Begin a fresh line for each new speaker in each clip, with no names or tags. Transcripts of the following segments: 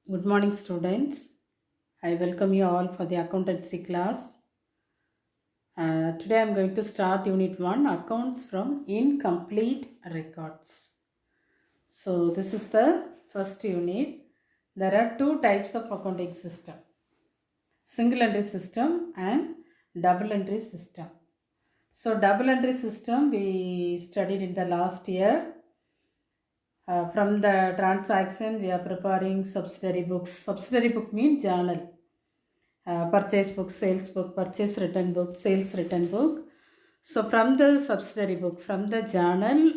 Good morning, students. I welcome you all for the accountancy class. Today I am going to start Unit 1 Accounts from Incomplete Records. So, this is the first unit. There are two types of accounting system, single entry system and double entry system. So, double entry system we studied in the last year. From the transaction, we are preparing subsidiary books. Subsidiary book means journal. Purchase book, sales book, purchase return book, sales return book. So from the subsidiary book, from the journal,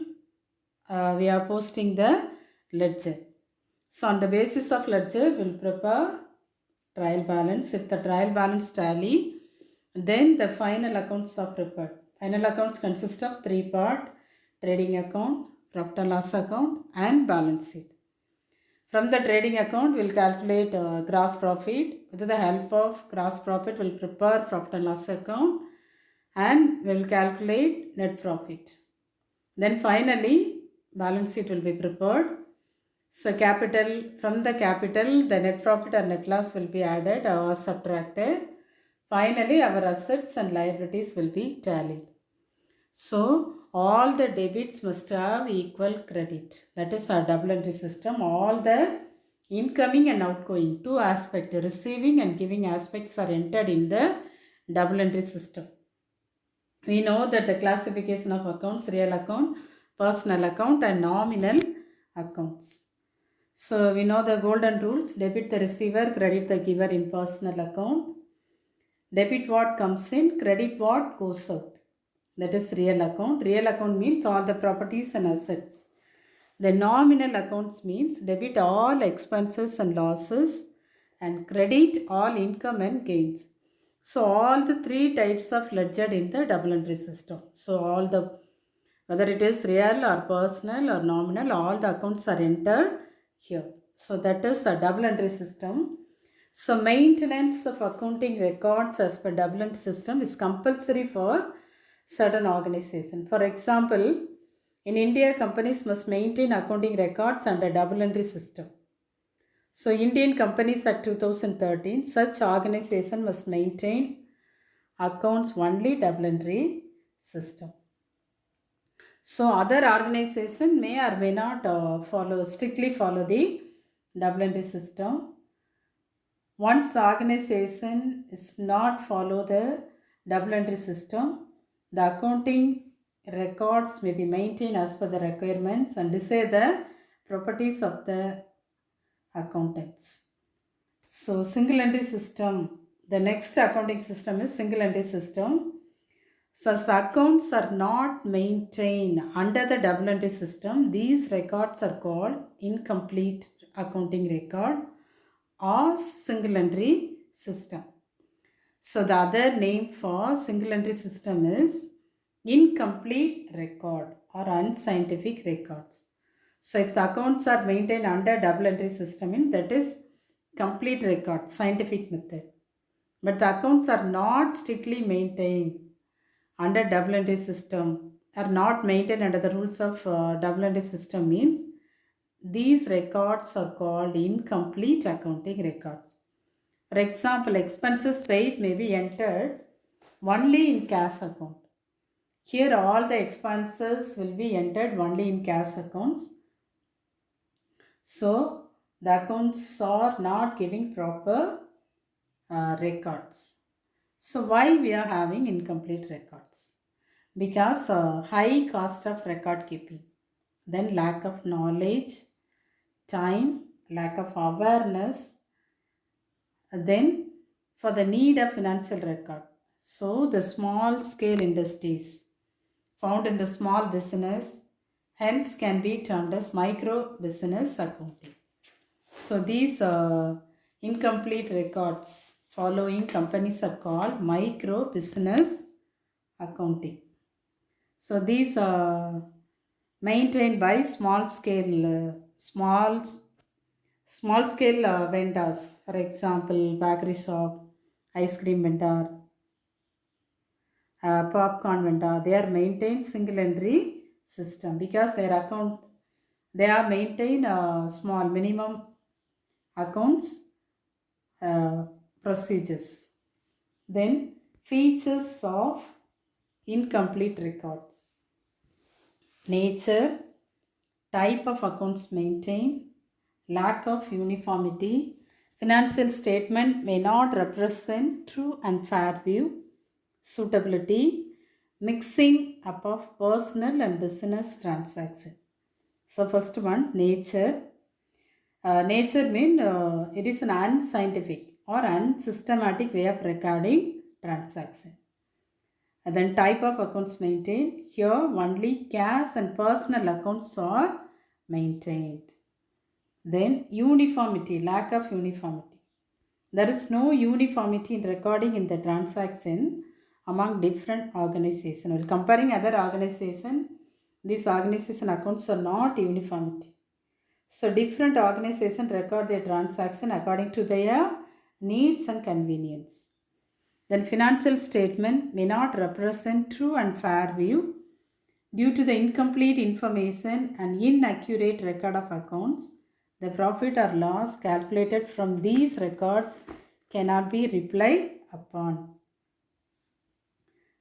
we are posting the ledger. So on the basis of ledger, we'll prepare trial balance. If the trial balance tally, then the final accounts are prepared. Final accounts consist of three parts: trading account, profit and loss account, and balance sheet. From the trading account, we'll calculate gross profit. With the help of gross profit, we'll prepare profit and loss account and we'll calculate net profit. Then finally, balance sheet will be prepared. So capital, from the capital, the net profit or net loss will be added or subtracted. Finally, our assets and liabilities will be tallied. So all the debits must have equal credit. That is our double entry system. All the incoming and outgoing, two aspects, receiving and giving aspects are entered in the double entry system. We know that the classification of accounts, real account, personal account and nominal accounts. So we know the golden rules: debit the receiver, credit the giver in personal account. Debit what comes in, credit what goes out. That is real account. Real account means all the properties and assets. The nominal accounts means debit all expenses and losses and credit all income and gains. So all the three types of ledger in the double entry system. So all the, whether it is real or personal or nominal, all the accounts are entered here. So that is a double entry system. So maintenance of accounting records as per double entry system is compulsory for certain organization. For example, in India, companies must maintain accounting records under double entry system. So Indian Companies Act 2013, such organization must maintain accounts only double entry system. So other organization may or may not strictly follow the double entry system. Once the organization is not follow the double entry system, the accounting records may be maintained as per the requirements and these are the properties of the accountants. So single entry system, the next accounting system is single entry system. So as the accounts are not maintained under the double entry system, these records are called incomplete accounting record or single entry system. So the other name for single entry system is incomplete record or unscientific records. So if the accounts are maintained under double entry system, that is complete record, scientific method. But the accounts are not strictly maintained under double entry system, are not maintained under the rules of double entry system means these records are called incomplete accounting records. For example, expenses paid may be entered only in cash account. Here all the expenses will be entered only in cash accounts. So the accounts are not giving proper records. So why we are having incomplete records? Because high cost of record keeping, then lack of knowledge, time, lack of awareness, then for the need of financial record. So the small scale industries found in the small business hence can be termed as micro business accounting. So these incomplete records following companies are called micro business accounting. So these are maintained by small scale vendors. For example, bakery shop, ice cream vendor, popcorn vendor. They are maintained single entry system because their account they are maintained small minimum accounts procedures. Then features of incomplete records. Nature, type of accounts maintained, lack of uniformity, financial statement may not represent true and fair view, suitability, mixing up of personal and business transaction. So first one, nature. Nature means it is an unscientific or unsystematic way of recording transaction. And then type of accounts maintained. Here only cash and personal accounts are maintained. Then uniformity, lack of uniformity. There is no uniformity in recording in the transaction among different organizations. While comparing other organizations, these organization accounts are not uniformity. So different organizations record their transaction according to their needs and convenience. Then financial statement may not represent true and fair view due to the incomplete information and inaccurate record of accounts. The profit or loss calculated from these records cannot be relied upon.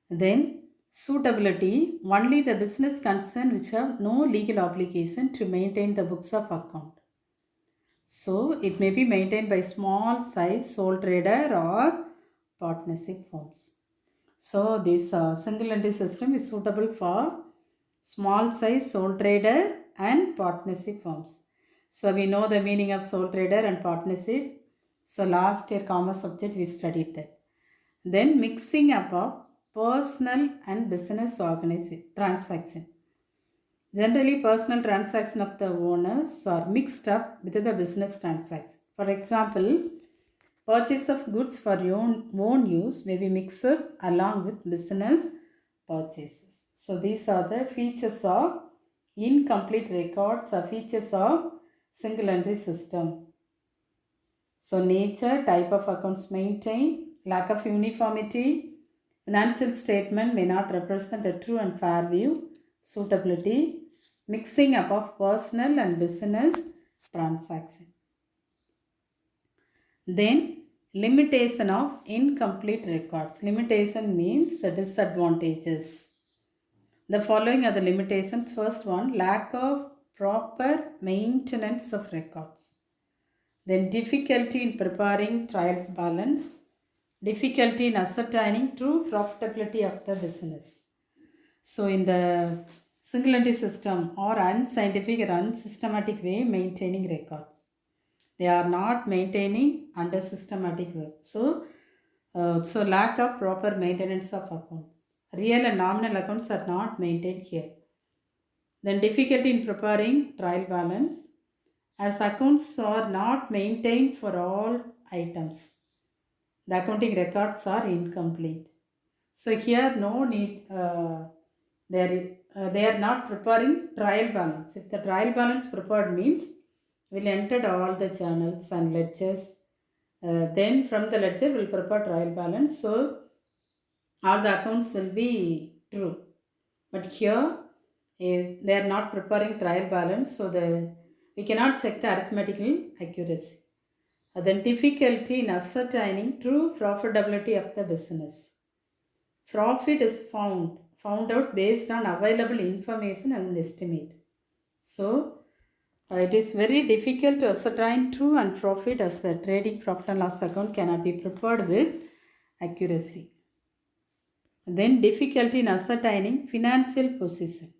Then suitability, only the business concern which have no legal obligation to maintain the books of account. So it may be maintained by small size sole trader or partnership firms. So this single entry system is suitable for small size sole trader and partnership firms. So we know the meaning of sole trader and partnership. So last year commerce subject we studied that. Then mixing up of personal and business organization transaction. Generally, personal transaction of the owners are mixed up with the business transaction. For example, purchase of goods for your own use may be mixed along with business purchases. So these are the features of incomplete records or features of single entry system. So nature, type of accounts maintained, lack of uniformity, financial statement may not represent a true and fair view, suitability, mixing up of personal and business transaction. Then limitation of incomplete records. Limitation means the disadvantages. The following are the limitations. First one, lack of proper maintenance of records. Then difficulty in preparing trial balance, difficulty in ascertaining true profitability of the business. So in the single entry system or unscientific or unsystematic way maintaining records, they are not maintaining under systematic way. So lack of proper maintenance of accounts. Real and nominal accounts are not maintained here. Then difficulty in preparing trial balance, as accounts are not maintained for all items. The accounting records are incomplete. So here no need, they are not preparing trial balance. If the trial balance prepared means we'll enter all the journals and ledgers. Then from the ledger we'll prepare trial balance. So all the accounts will be true. But here they are not preparing trial balance. So we cannot check the arithmetical accuracy. Then difficulty in ascertaining true profitability of the business. Profit is found out based on available information and estimate. So it is very difficult to ascertain true and profit, as the trading profit and loss account cannot be prepared with accuracy. Then difficulty in ascertaining financial position.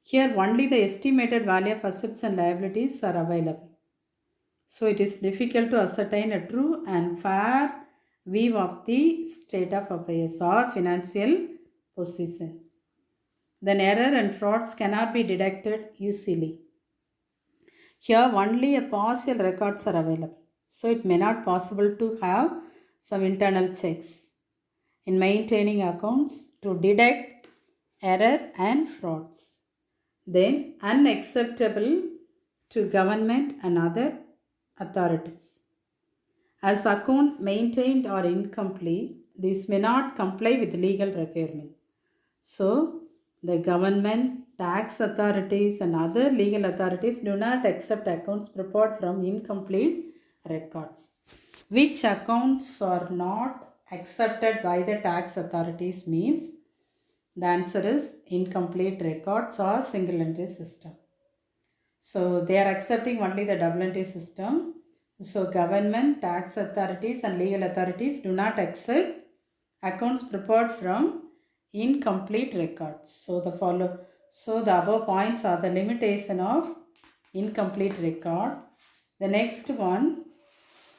Here only the estimated value of assets and liabilities are available. So it is difficult to ascertain a true and fair view of the state of affairs or financial position. Then error and frauds cannot be detected easily. Here only a partial records are available. So it may not possible to have some internal checks in maintaining accounts to detect error and frauds. Then unacceptable to government and other authorities. As account maintained or incomplete, this may not comply with legal requirement. So the government, tax authorities and other legal authorities do not accept accounts prepared from incomplete records. Which accounts are not accepted by the tax authorities means the answer is incomplete records or single entry system. So they are accepting only the double entry system. So government, tax authorities and legal authorities do not accept accounts prepared from incomplete records. So the above points are the limitation of incomplete record. The next one,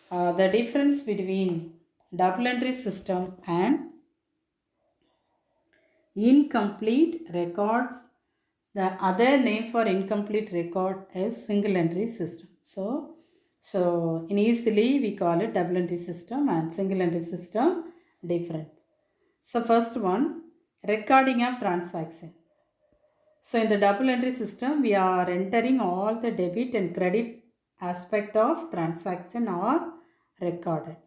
the difference between double entry system and incomplete records. The other name for incomplete record is single entry system. So in easily we call it double entry system and single entry system different. So first one, recording of transaction. So in the double entry system, we are entering all the debit and credit aspect of transaction are recorded.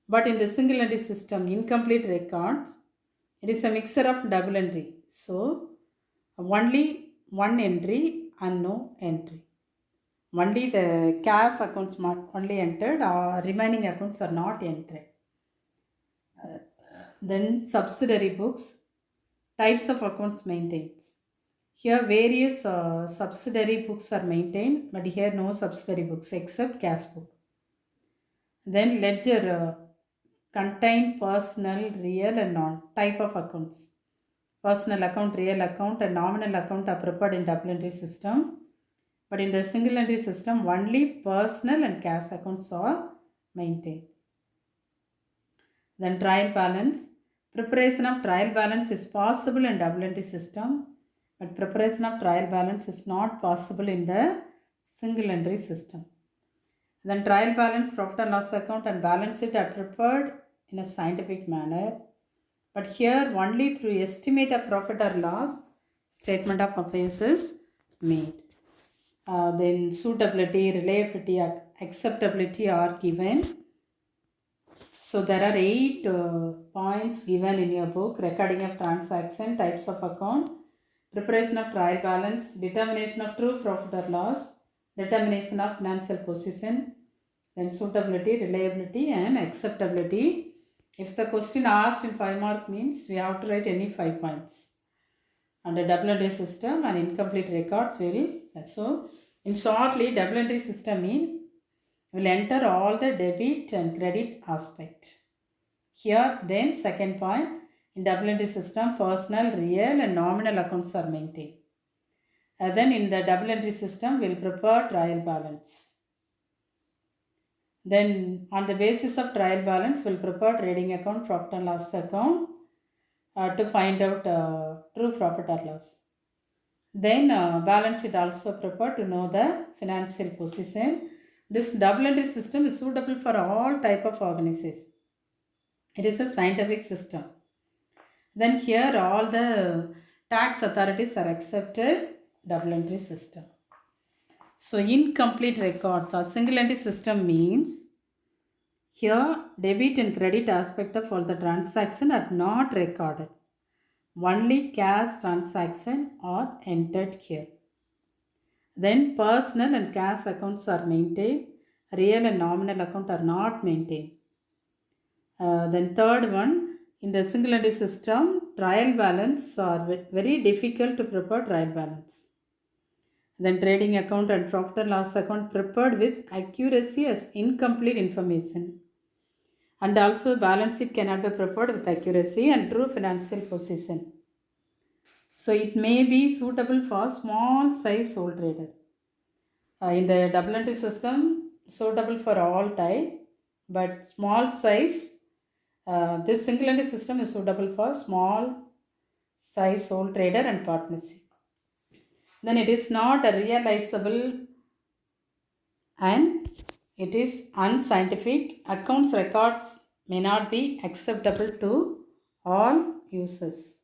But in the single entry system, incomplete records, it is a mixture of double entry. So only one entry and no entry. Only the cash accounts only entered, or remaining accounts are not entered. Then subsidiary books, types of accounts maintained. Here various subsidiary books are maintained, but here no subsidiary books except cash book. Then ledger contain personal, real and non type of accounts. Personal account, real account and nominal account are prepared in double entry system. But in the single entry system, only personal and cash accounts are maintained. Then trial balance. Preparation of trial balance is possible in double entry system, but preparation of trial balance is not possible in the single entry system. Then trial balance, profit and loss account and balance sheet are prepared in a scientific manner, but here only through estimate of profit or loss, statement of affairs is made. Then suitability, reliability, acceptability are given. So there are 8 points given in your book: recording of transaction, types of account, preparation of trial balance, determination of true profit or loss, determination of financial position, then suitability, reliability and acceptability. If the question asked in 5 mark means we have to write any 5 points. Under double entry system and incomplete records so in shortly, double entry system will enter all the debit and credit aspect. Here then second point, in double entry system personal, real and nominal accounts are maintained. Then in the double entry system we will prepare trial balance. Then on the basis of trial balance we will prepare trading account, profit and loss account to find out true profit or loss. Then balance sheet also prepared to know the financial position. This double entry system is suitable for all type of organizations. It is a scientific system. Then here all the tax authorities are accepted double entry system. So incomplete records or single entry system means here debit and credit aspect of all the transaction are not recorded. Only cash transaction are entered here. Then personal and cash accounts are maintained. Real and nominal account are not maintained. Then third one, in the single entry system, trial balance are very difficult to prepare trial balance. Then trading account and profit and loss account prepared with accuracy as incomplete information. And also balance sheet cannot be prepared with accuracy and true financial position. So it may be suitable for small size sole trader. In the double entry system, suitable for all type, but small size, this single entry system is suitable for small size sole trader and partnership. Then it is not a realizable and it is unscientific. Accounts records may not be acceptable to all users.